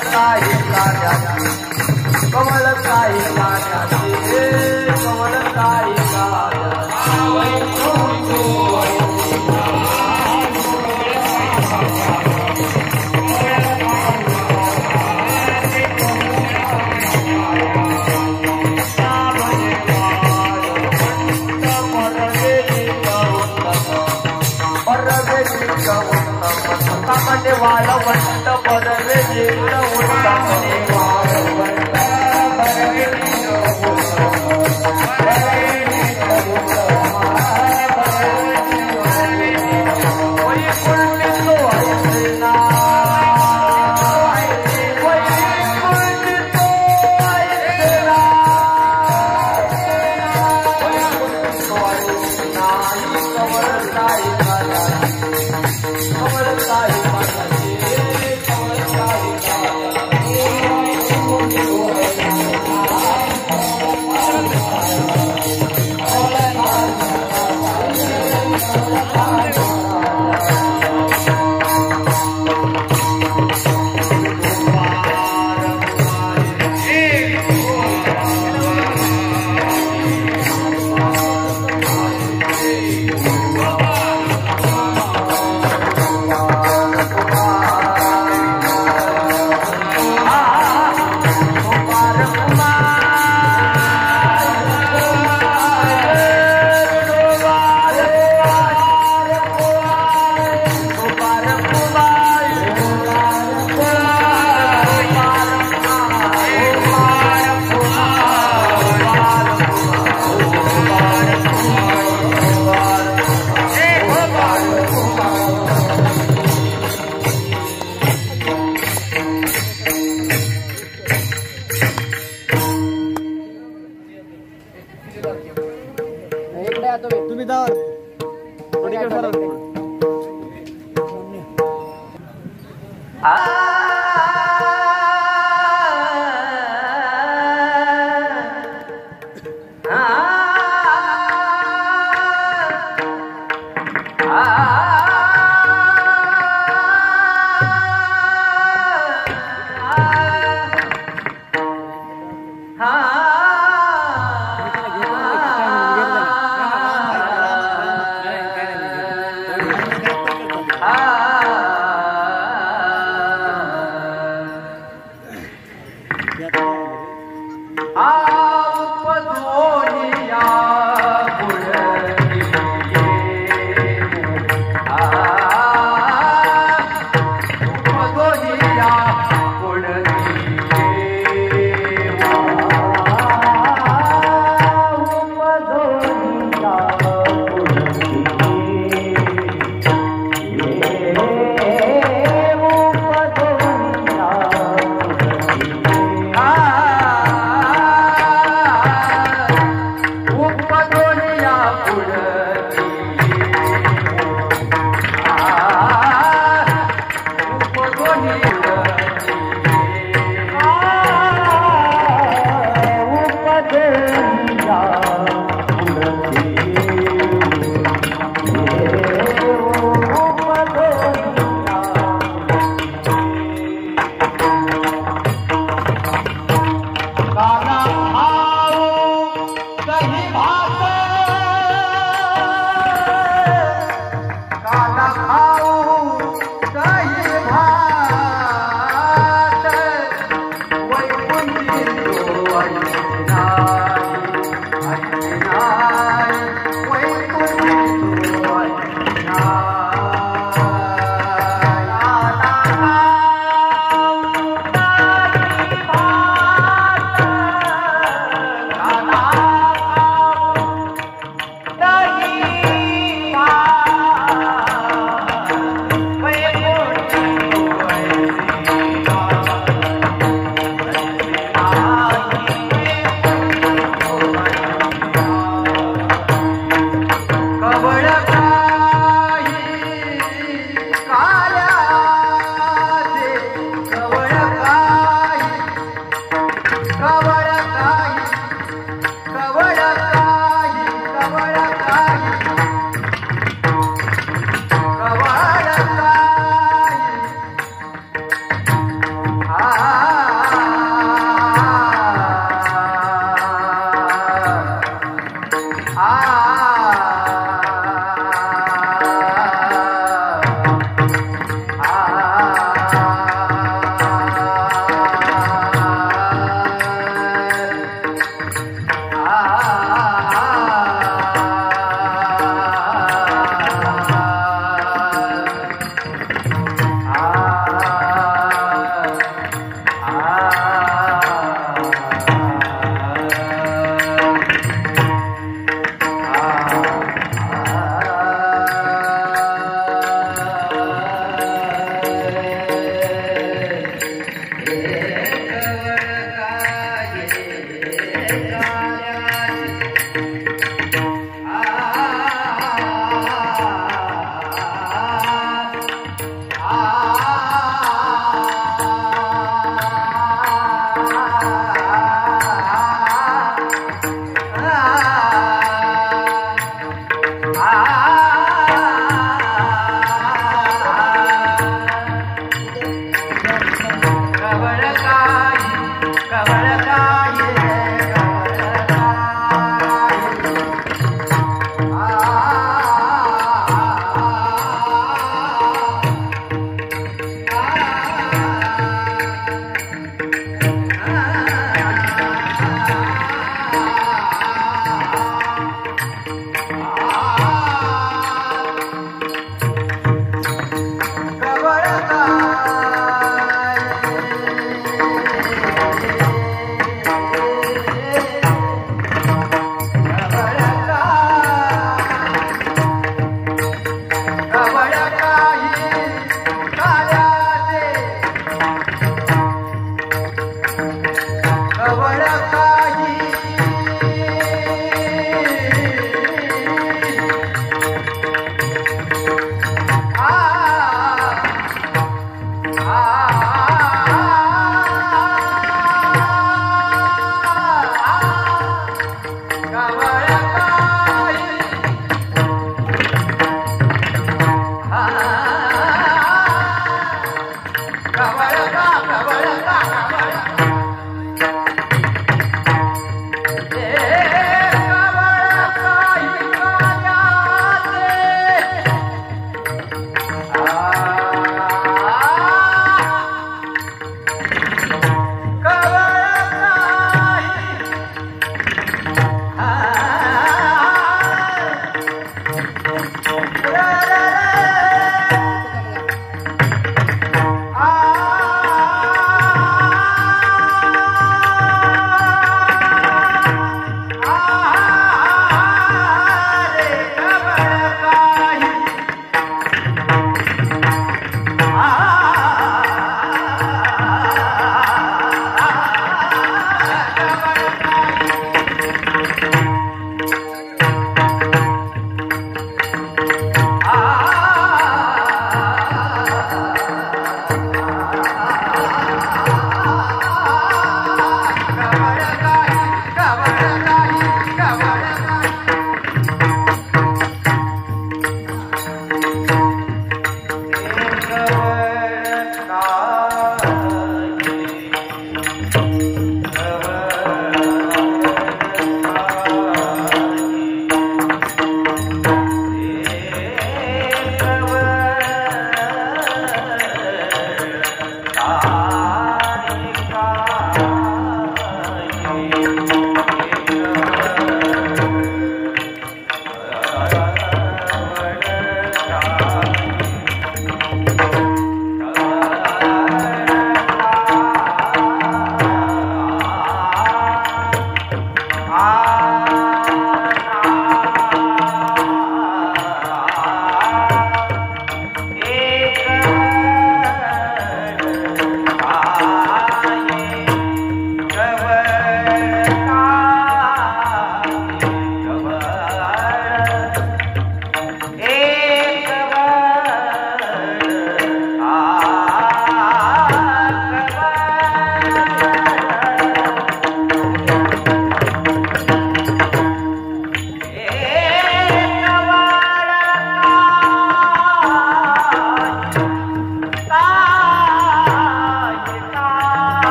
कमलताई कार्याची कमलताई कार्याची कमलताई वाळवंट परवे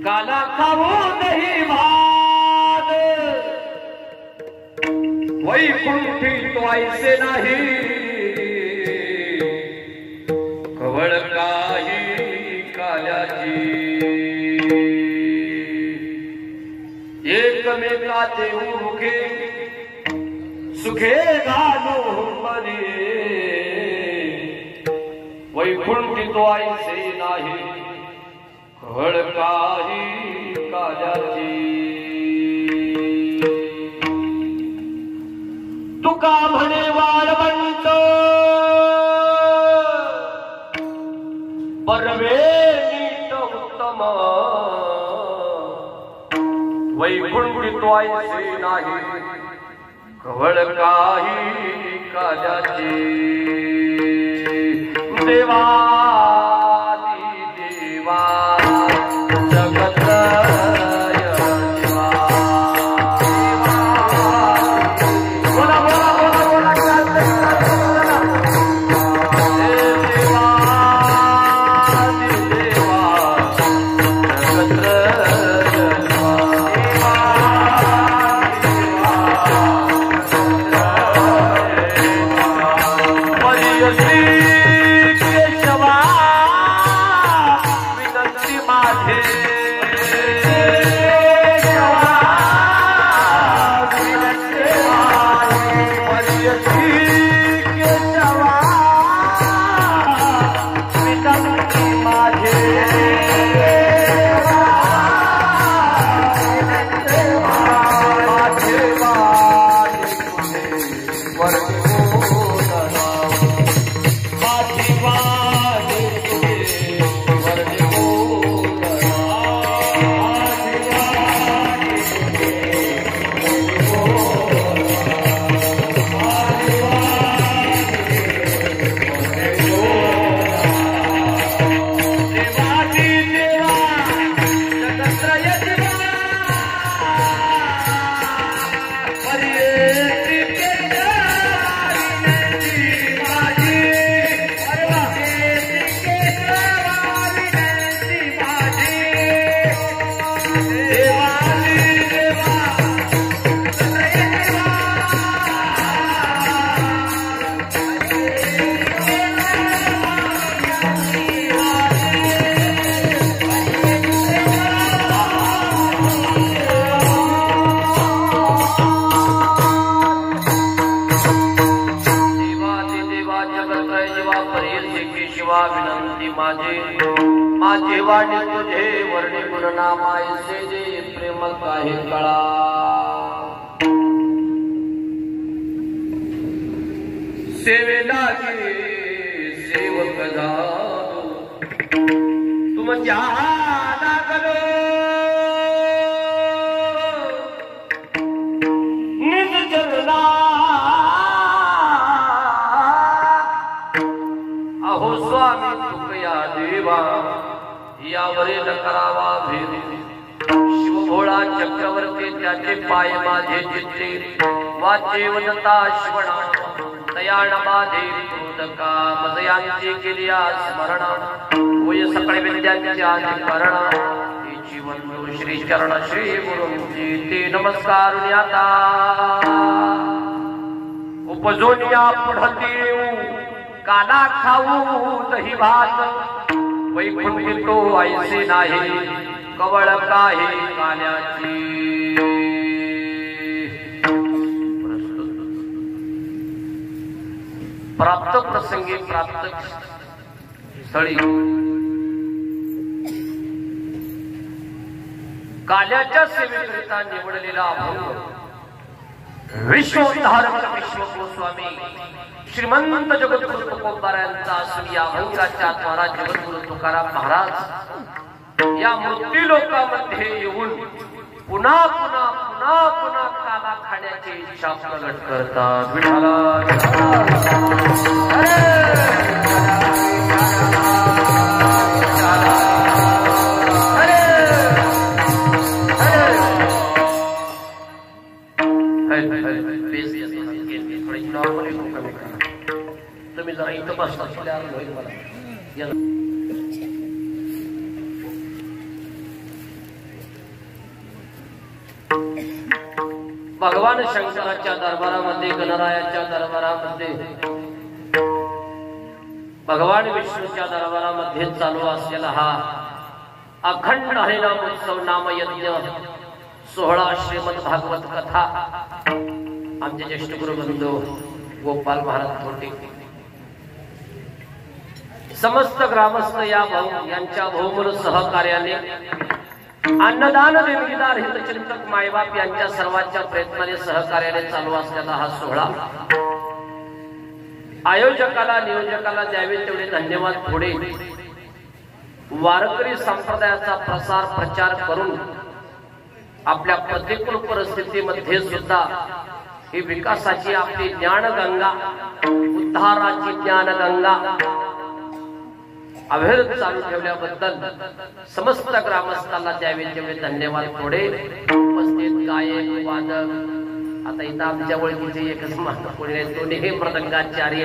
काला खावो नहीं भात वैकुंठी तो ऐसे नाही कवळ काही काल्याची एकमेकाचे मुखे सुखे घालो मरे वैकुंठी तो ऐसे नाही कवळ काही काल्याची तुका म्हणे वाळवंत परवे नीट उत्तम वैकुंठी तो ऐसे नाही कवळ काही काल्याची देवा देवा जगत श्री केशवा वर्णी गुणनामायचे जे प्रेम काही कळा सेवेला गे सेवक झालो तुमच्या लागलो निज चरणा अहो स्वामी तुकया देवा यावरील करावा भेद शिवभोळा चक्रवर्ती त्याचे पाय माझे चित्ते वाचे वदता शिवणा दयाण बाधे क्रोधका मदयांची केली स्मरण होय सकळ विद्यांच्या अधिकरण जीवन श्री चरण श्री गुरुंची ते नमस्कार आता उपजोनिया पुढती काला खाऊ दही भात वैकुंठी तो ऐसे नाही कवळ काही काल्याची प्राप्त प्रसंगी प्राप्त स्थळी काल्याच्या सेवेकरिता निवडलेला अभंग विश्वोद्धारक विश्व गोस्वामी श्रीमंत जगद्गुरु तुकोबारायांचा असून या अभंगाच्या द्वारा जगद्गुरु तुकाराम महाराज या मृत्यू लोकामध्ये येऊन पुन्हा पुन्हा पुन्हा पुन्हा काला खाण्याची इच्छा प्रगट करतात. विठाला तुम्ही जरा इथं बसता होईल मला भगवान शंकराच्या दरबारामध्ये गणरायाच्या दरबारामध्ये भगवान विष्णूच्या दरबारामध्ये चालू असलेला हा अखंड हरिनाम उत्सव नामयज्ञ सोहळा श्रीमद भागवत कथा आमचे ज्येष्ठ गुरुबंधू गोपाल महाराज थोटे समस्त ग्रामस्थ यांच्या बहुमूल सहकार्याने अन्नदान देणगीदार हितचिंतक मायबाप यांच्या सर्वांच्या प्रयत्नाने सहकार्याने चालू असलेला हा सोहळा आयोजकाला नियोजकाला द्यावे तेवढे धन्यवाद. पुढे वारकरी संप्रदायाचा प्रसार प्रचार करून आपल्या प्रतिकूल परिस्थितीमध्ये सुद्धा ही विकासाची आपली ज्ञानगंगा उद्धाराची ज्ञानगंगा अविरत चालू ठेवल्याबद्दल समस्त ग्रामस्थांना द्यावे तेवढे धन्यवाद. पुढे उपस्थित गायक वादक आता इथं आमच्या ओळखीचे एकच महापुणे दोन्ही मृदंगाचार्य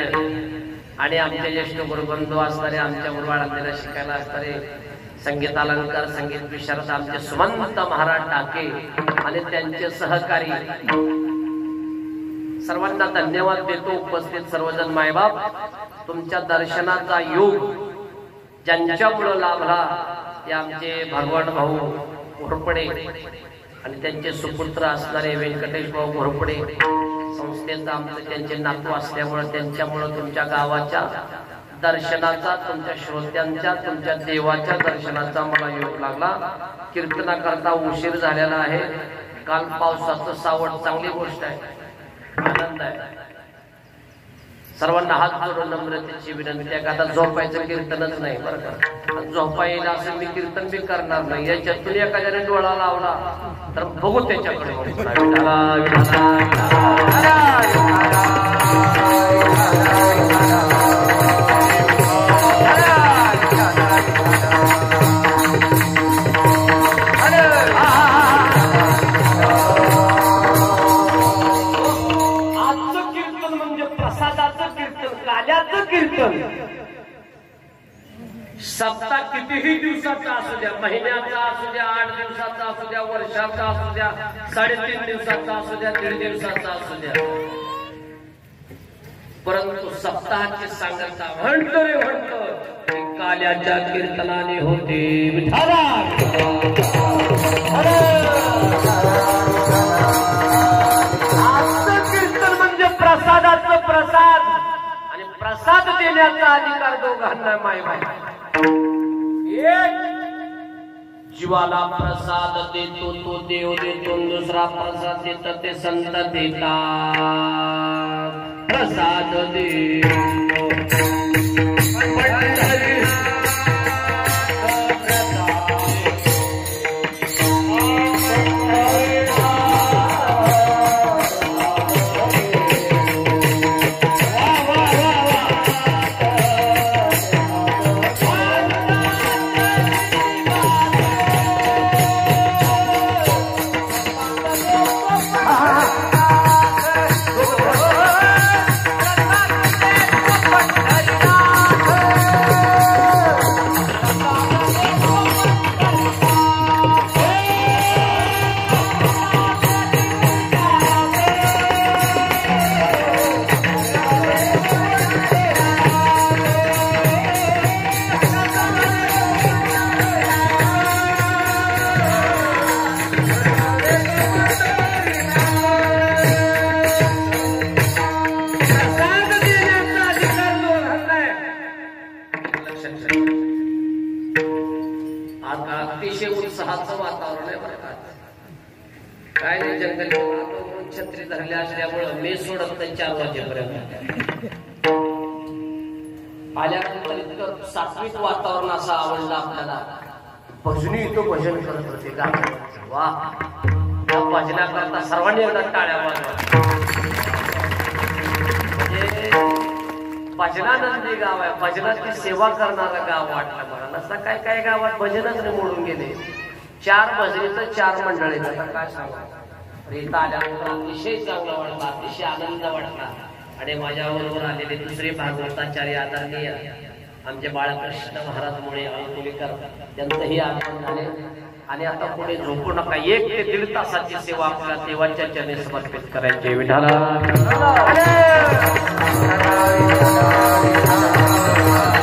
आणि आमचे ज्येष्ठ गुरुबंधू असणारे आमच्या मुरबाळाला शिकायला असणारे संगीत अलंकार संगीत विशारद आमचे सुमंत महाराज टाके आणि त्यांचे सहकारी सर्वांना धन्यवाद देतो. उपस्थित सर्वजण मायबाप तुमच्या दर्शनाचा योग ज्यांच्यामुळे लाभला ते आमचे भगवान भाऊ घोरपडे आणि त्यांचे सुपुत्र असणारे व्यंकटेश भाऊ घोरपडे संस्थेचा आमचे त्यांचे नातू असल्यामुळे त्यांच्यामुळे तुमच्या गावाच्या दर्शनाचा तुमच्या श्रोत्यांच्या तुमच्या देवाच्या दर्शनाचा मला योग लागला. कीर्तनाकरता उशीर झालेला आहे. काल पावसाचं सावट चांगली गोष्ट आहे, आनंद आहे. सर्वांना हात जोडून नम्रतेची विनंती आहे. आता झोपायचं कीर्तनच नाही बरं का. झोपा येईल असं मी कीर्तन बी करणार नाही. याच्यातून एखाद्याने डोळा लावला तर बघू त्याच्याकडे. सप्ताह कितीही दिवसाचा असू द्या, महिन्याचा असू द्या, 8 दिवसाचा असू द्या, वर्षाचा असू द्या, 3.5 दिवसाचा असू द्या, 1.5 दिवसाचा असू द्या, परंतु सप्ताहाची सांगता म्हणतो रे म्हणतो काल्याच्या कीर्तनाने होते. आजचं कीर्तन म्हणजे प्रसादाचं प्रसाद आणि प्रसाद देण्याचा अधिकार दोघांना मायबाप. जीवाला प्रसाद देतो तो देव देतो, दुसरा प्रसाद देत ते संत देतात. प्रसाद देतो अतिशय उत्साहाचं वातावरण आहे बरं का. काय नाही, जंगल वातावरण छत्री धरल्या असल्यामुळं मी सोडत नाही 4 वाजेपर्यंत. आल्यानंतर इतकं सात्विक वातावरण असं आवडलं आपल्याला. भजनी इथं भजन करत होते गावात. वा, त्या भजनाकरता सर्वांनी एकदा टाळ्या वाजवा. म्हणजे भजनानंदी गाव आहे, भजनाची सेवा करणारं गाव वाटलं मला. नसता काय काय गावात भजनच नाही, मोडून गेले. 4 भजनीचं 4 मंडळी. आता काय सांगा, इथं आल्यानंतर अतिशय चांगलं वाटलं, अतिशय आनंद वाटला. आणि माझ्याबरोबर आलेले दुसरे भागवताचार्य आदरणीय आमचे बाळकृष्ण महाराज मुळे अळकुलीकर, त्यांचंही आगमन झाले. आणि आता पुढे झोपू नका, 1 ते 1.5 तासाची सेवा आपल्या देवाच्या चरणी समर्पित करायची. विठाला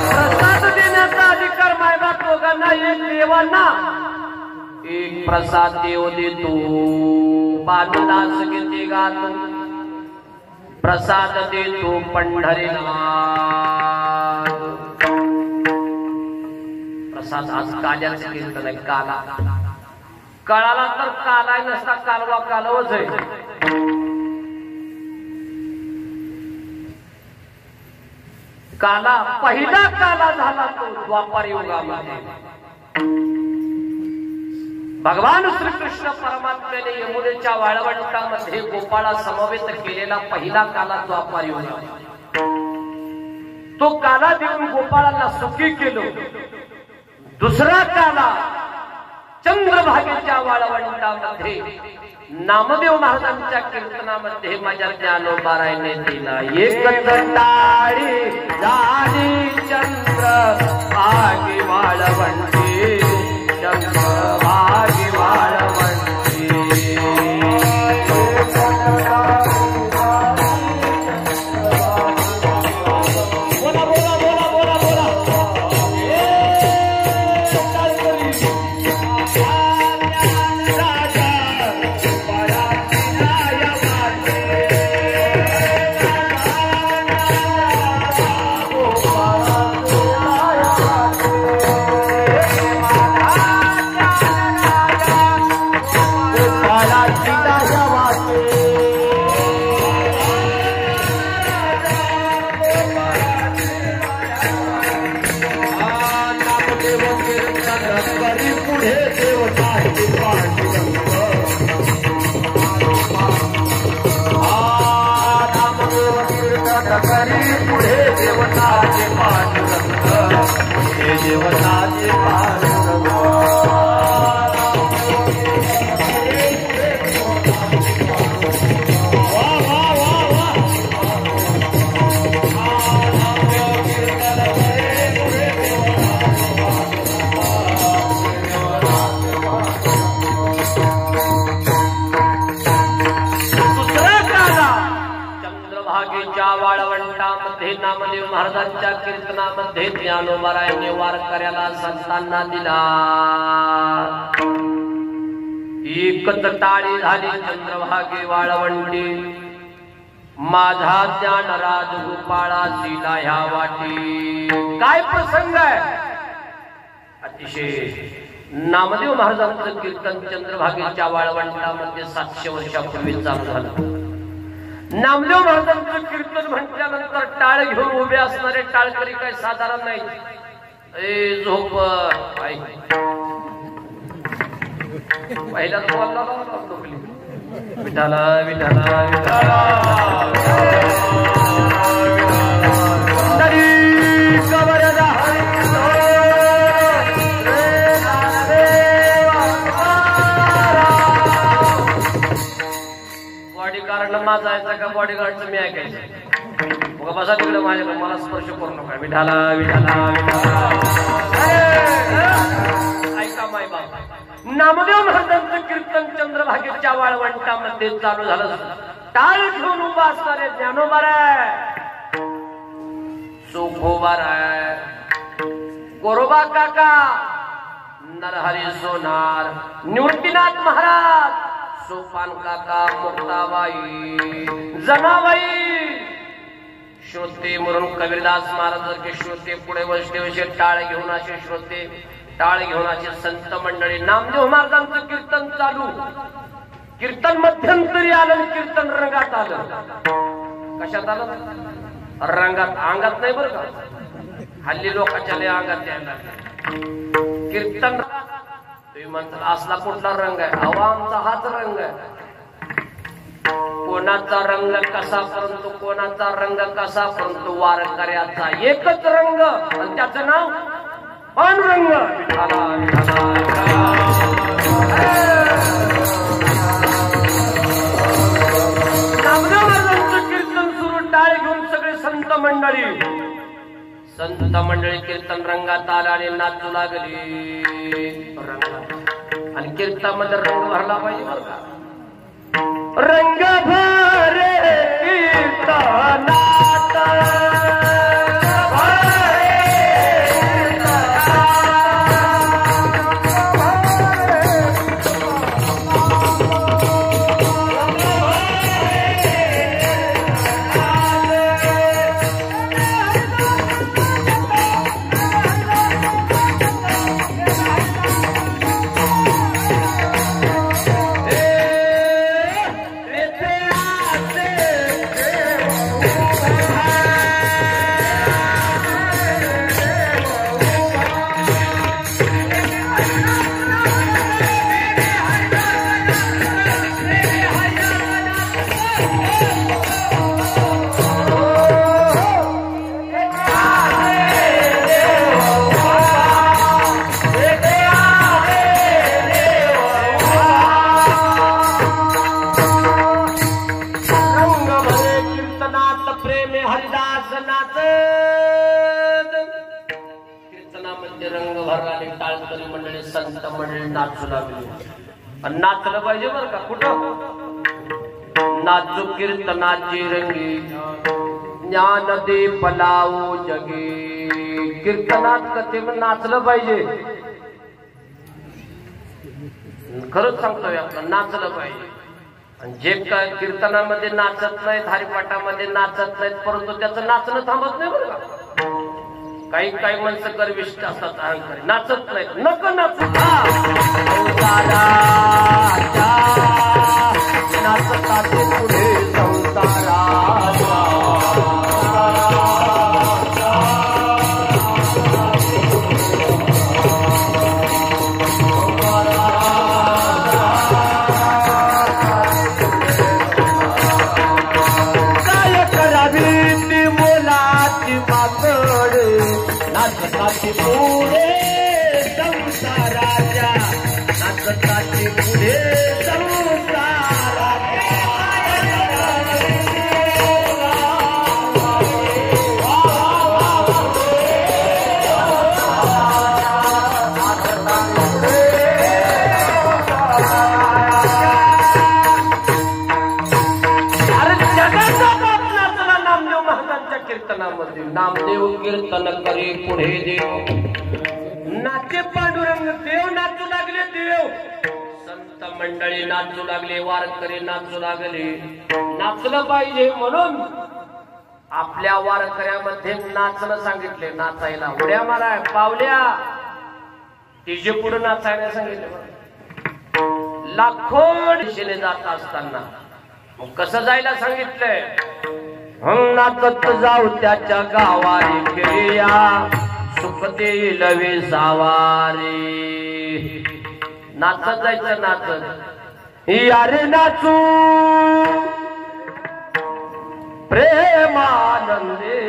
प्रसाद देण्याचा अधिकार मायबाप दोघांना, एक देवांना एक प्रसाद देव देतो. बालदास गीते गात प्रसाद देतो पंढरीनाथ. प्रसाद आज काल्याचं कीर्तन आहे. काला कळाला तर कालाय, नसता कालवा कालवच आहे. काला पहिला काला झाला तो द्वापार युगामध्ये. भगवान श्रीकृष्ण परमात्म्याने यमुनेच्या वाळवंटामध्ये गोपाळा समवेत केलेला पहिला काला द्वापार युग. तो काला देऊन गोपाळाला सुखी केलो. दुसरा काला चंद्रभागेच्या वाळवंटामध्ये नामदेव महाराजांच्या कीर्तनामध्ये माझ्या ज्ञानोबारायने दिला. एक टाळी झाली चंद्र भागी वाळवंटी, चंद्र भागी वाळवंटी. बोला बोला बोला बोला बोला. नामदेव महाराजांच्या कीर्तनामध्ये ज्ञानोबारायांनी वारकऱ्याला संतांना दिला. एकच टाळी झाली चंद्रभागे वाळवंटी, माझा ज्ञानराज गोपाळा दिला ह्या वाटी. काय प्रसंग आहे, अतिशय नामदेव महाराजांचं कीर्तन चंद्रभागेच्या वाळवंटामध्ये 700 वर्षापूर्वी चालू झालं. नामदेव महाराजांचं कीर्तन म्हटल्यानंतर टाळ घेऊन उभे असणारे टाळकरी काही साधारण नाही. ए झोप पहिला विठाला विठाला बॉडीगार्ड माझा जायचा का बॉडीगार्डचं मी ऐकायचं. मग बसा तिकडे माझ्याकडे मला स्पर्श करू नका. विठाला विठाला ऐका माय बाबा. नामदेव महाराजांचं कीर्तन चंद्रभागेच्या वाळवंटामध्ये चालू झालं. टाळ घेऊन उभा असणारे ज्ञानोबा आहे, सोखोबा आहे, गोरोबा काका, नरहरी सोनार, निवृत्तीनाथ महाराज, सोपान काका, मुक्ताबाई, जनाबाई, श्रोते म्हणून कबीरदास महाराज के श्रोते, पुढे वैष्णवशे टाळ घेऊन असे श्रोते, टाळ घेऊन असे संत मंडळी. नामदेव महाराजांचं कीर्तन चालू. कीर्तन मध्यंतरी आलं, कीर्तन रंगात आलं. कशात आलं? रंगात. अंगात नाही बरं का. हल्ली लोकांच्या लय अंगात यायला कीर्तन. तुम्ही म्हणता असला कुठला रंग आहे? हवा आमचा हाच रंग आहे. कोणाचा रंग कसा, परंतु कोणाचा रंग कसा, परंतु वारकऱ्याचा एकच रंग, आणि त्याचं नाव पांडुरंग. नामदेव महाराजांचं कीर्तन सुरू. टाळ घेऊन सगळे संत मंडळी कीर्तन रंगात आला आणि नाचू लागली. रंगात आणि कीर्तनामध्ये रंग भरला पाहिजे बरं का. रंग भरे कीर्तनात संत मंडळी नाचू लागली. नाचलं पाहिजे बरं का. कुठं नाचू कीर्तनाची रंगी, ज्ञान दे पलावो जगे. कीर्तनात कथेनं नाचलं पाहिजे. खरंच सांगतोय आपलं, नाचलं पाहिजे. आणि जे काय कीर्तनामध्ये नाचत नाहीत, हरिपाठामध्ये नाचत नाहीत, परंतु त्याचं नाचणं थांबत नाही बरं का. काही काही माणसं गर्विष्ठ असतात, अहंकारी, नाचत नाहीत. नको नाचू. नाचताचे पुढे काय करावी ती मोलाची माकड, नाचताचे पुढे संसाराच्या, नाचताचे पुढे कीर्तनामध्ये. नामदेव कीर्तन करे पुढे देव, नाचे पांडुरंग. देव नाचू लागले, देव. संत मंडळी नाचू लागले, वारकरी नाचू लागले. नाचलं पाहिजे म्हणून आपल्या वारकऱ्यामध्ये नाचणं सांगितले. नाचायला उड्या मारा, पावल्या. तिचे पुढे नाचायला सांगितलं. लाखो दिशेने जात असताना मग कसं जायला सांगितलंय. नाचत जाऊ त्याच्या गावारी खेळया सुख देईल विसावारी. नाचत जायचं नाचत यारे नाचू प्रेमानंदे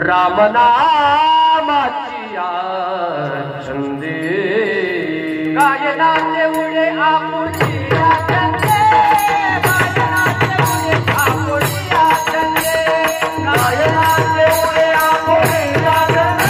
रामनामाची छंदे गायनाचे उडे आपुलिया छंदे गायनाचे उडे आपुलिया छंदे गायनाचे उडे आपुलिया छंदे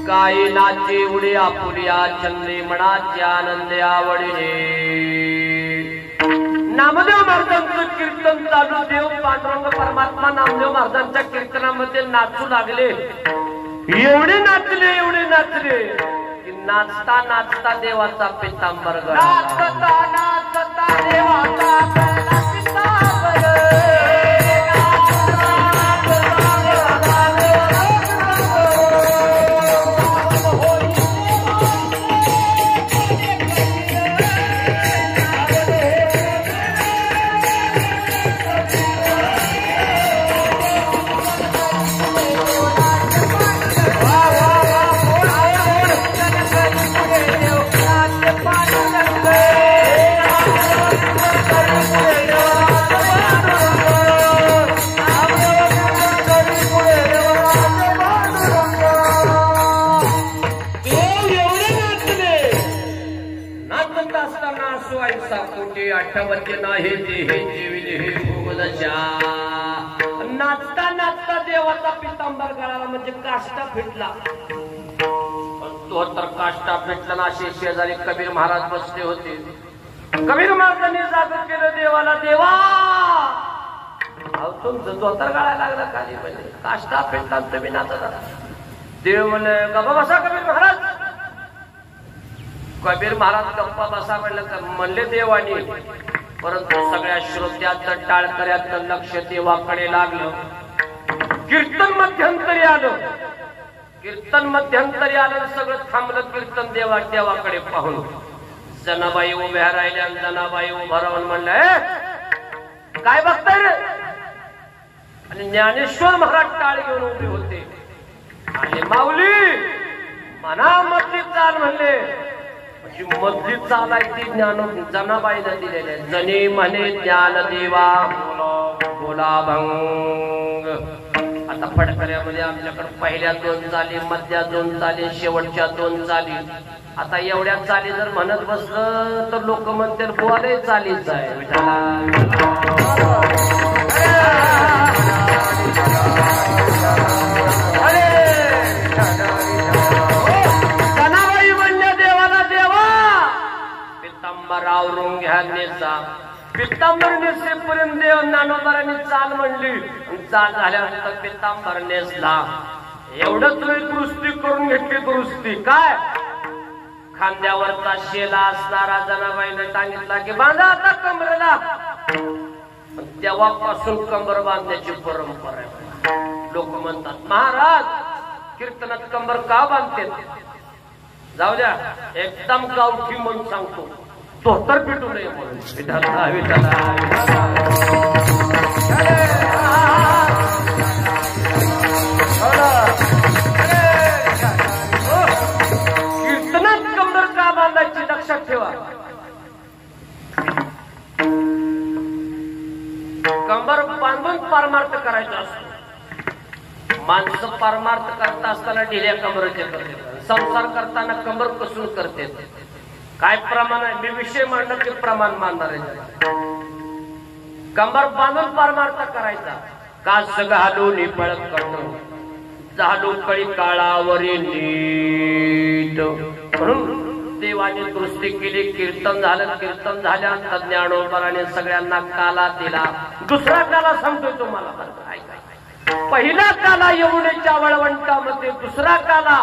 गायनाचे उडे आपुलिया छंदे मनाचे आनंदे आवडले. नामदेव महाराजांचं कीर्तन चालू. देव पांडुरंग परमात्मा नामदेव महाराजांच्या कीर्तनामध्ये नाचू लागले. एवढे नाचले की नाचता नाचता देवाचा पितांबर गळाला. नाचता नाचता देवाचा पितांबर नाही नाचता नाचता देवाचा पितांबर गळाला. म्हणजे काष्टा फिटला. तो तर काष्टा फिटला ना. असे शेजारी कबीर महाराज बसले होते. कबीर महाराजांनी जागर केलं देवाला. देवा तुमचं जोतर गळायला लागला खाली. म्हणजे काष्टा फिटला तुम्ही नाचता. देव म्हणे गप्पा बसा कबीर महाराज. कबीर महाराज गप्पा बसा म्हणले देवानी. परंतु सगळ्या श्रोत्याचं टाळकऱ्याचं लक्ष देवाकडे लागलं. कीर्तन मध्यंतरी आलं. सगळं थांबलं कीर्तन. देवाकडे पाहून जनाबाई उभ्या राहिल्या. जनाबाई उभा राहून म्हणलं काय बघताय रे. आणि ज्ञानेश्वर महाराज टाळ घेऊन उभे होते. आणि माऊली मना मधली चाल म्हणले. मधली चाल आहे ती जनाबाईला दिलेली आहे. जनी म्हणे ज्ञान देवा बोला भंग. आता फडकऱ्यामध्ये आमच्याकडे पहिल्या 2 चाली, मधल्या 2 चाली, शेवटच्या 2 चाली. आता एवढ्या चाली जर म्हणत बसलं तर लोक म्हणतील बोले चालीच आहे. जनाबाई म्हणल्या देवाला देवा पितांबर आवरून घ्या नेसा. पितांबर नेसेपर्यंत देव ज्ञानोबारांनी चाल म्हणली. चाल झाल्यानंतर पितांबर नेसला. एवढंच वेळ दुरुस्ती करून घेतली. दुरुस्ती काय खांद्यावरचा शेला असणारा जनाबाईने सांगितला की बांधा आता कमरेला. तेव्हापासून कंबर बांधण्याची परंपरा आहे. लोक म्हणतात महाराज कीर्तनात कंबर का बांधते. जाऊ द्या एकदम गावठी म्हणून सांगतो. धोतर पिटू नये म्हणून. विठाला विठाला कीर्तनात कंबर का बांधायची लक्षात ठेवा. कंबर बांधून परमार्थ करायचा असतो. माणसं परमार्थ करता असताना ढिल्या कंबरचे करते. संसार करताना कंबर कसून करते. काय प्रमाण आहे. मी विषय मांडलं की प्रमाण मानणार आहे. कंबर बांधून परमार्थ करायचा. कास घालून पळत करणं झालू कळी काळावरी नीट. म्हणून देवाने दृष्टी केली, कीर्तन झालं, कीर्तन झाल्यानंतर ज्ञानोबाने सगळ्यांना काला दिला. दुसरा काला सांगतोय तुम्हाला. पहिला काला यमुनेच्या वाळवंटामध्ये, दुसरा काला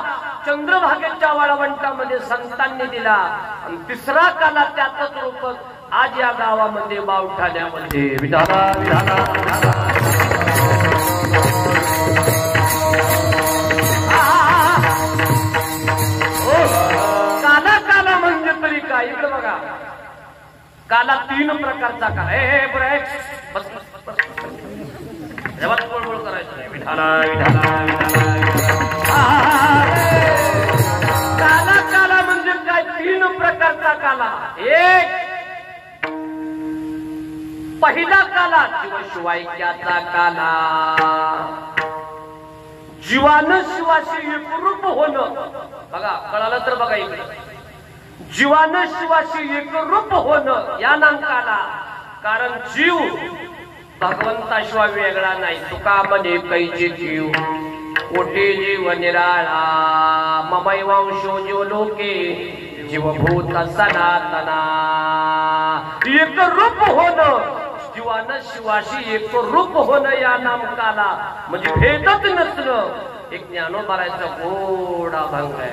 चंद्रभागेच्या वाळवंटामध्ये संतांनी दिला आणि तिसरा काला त्यातच रूप आज या गावामध्ये बावठाण्यामध्ये. विधाला विधाला काला काला म्हणजे तरी काय? इकडे बघा, काला 3 प्रकारचा काला. हे बस बोळबोळ करायचं नाही. विठाला विठाला विठाला. काला काला म्हणजे काय? 3 प्रकारचा काला. एक पहिला काला शिवशिवायक्याचा काला. जीवानं शिवाशी एकरूप होणं. बघा, कळालं तर बघा इकडे. जीवानं शिवाशी एकरूप होणं या नाम काला. कारण जीव भगवंताशिवाय वेगळा नाही. तुका म्हणे कैचे जीव कोटी जीव निराळा. ममैवांशो जीव लोके जीवभूत सनातना. एकरूप होणं, जीवानं शिवाशी एकरूप होणं या नाम काला. म्हणजे भेदच नसणं. एक ज्ञानोबाराचा गोड अभंग आहे.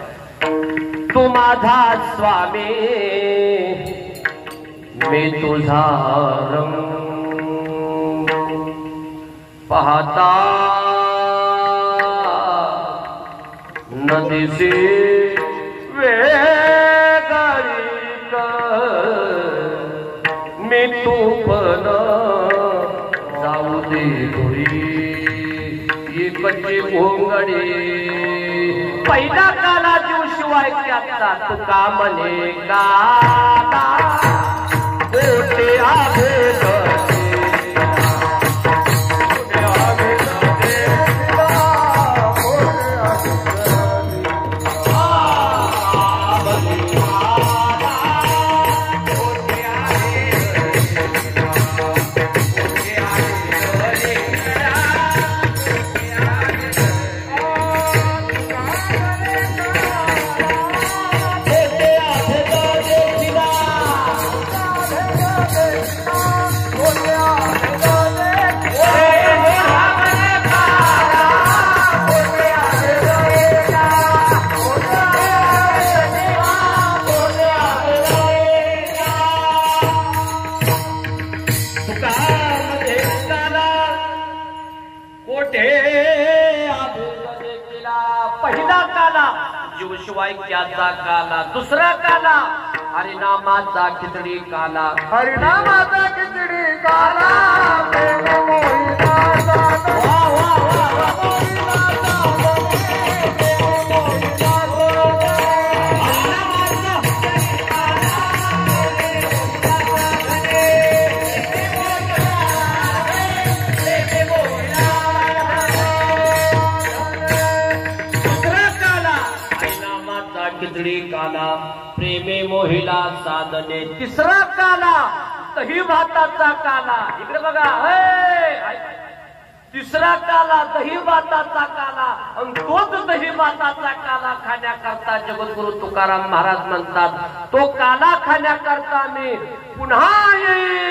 तू माझा स्वामी मी तुझा रंग पाहता नदीसी वेगळी मी तू पण जाऊ दे घोडी एकची घोंगडी. पहिला काला जीव शिवाय त्याचा तुका म्हणे काला कोठे आभेद शिवायक्याचा काला. दुसरा काला हरिनामाचा खिचडी काला. हरिनामाचा खिचडी काला. खिचडी काला प्रेमे मोहिला साधने. तिसरा काला दही भाताचा काला. इकडे बघा, तिसरा काला दही भाताचा काला. आणि तोच दही भाताचा काला खाण्याकरता जगद्गुरु तुकाराम महाराज म्हणतात, तो काला खाण्याकरता मी पुन्हा येईल.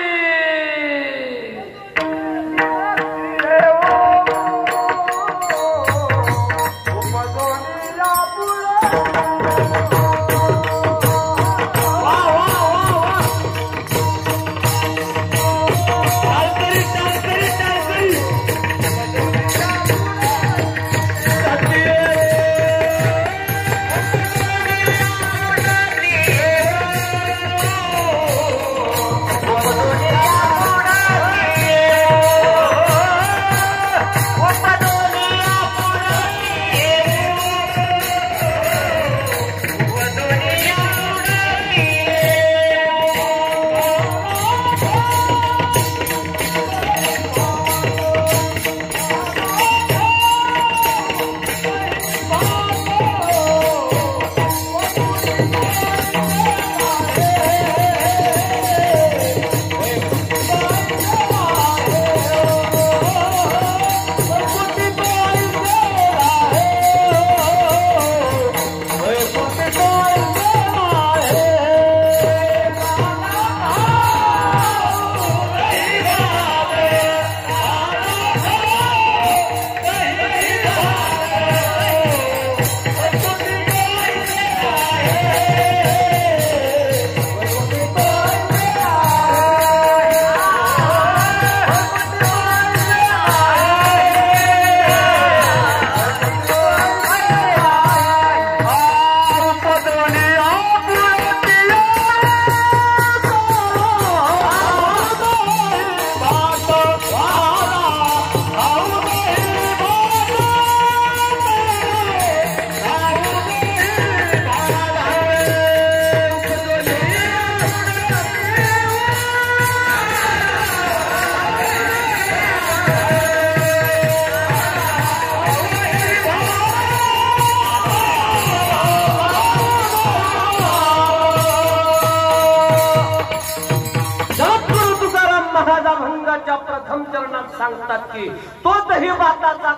पुराणात सांगतात की तो दही भाताचा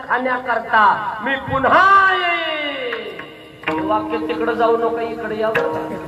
खाण्या करता मी पुन्हा येईन. वाक्य तिकडे जाऊ नका, इकडे यावं.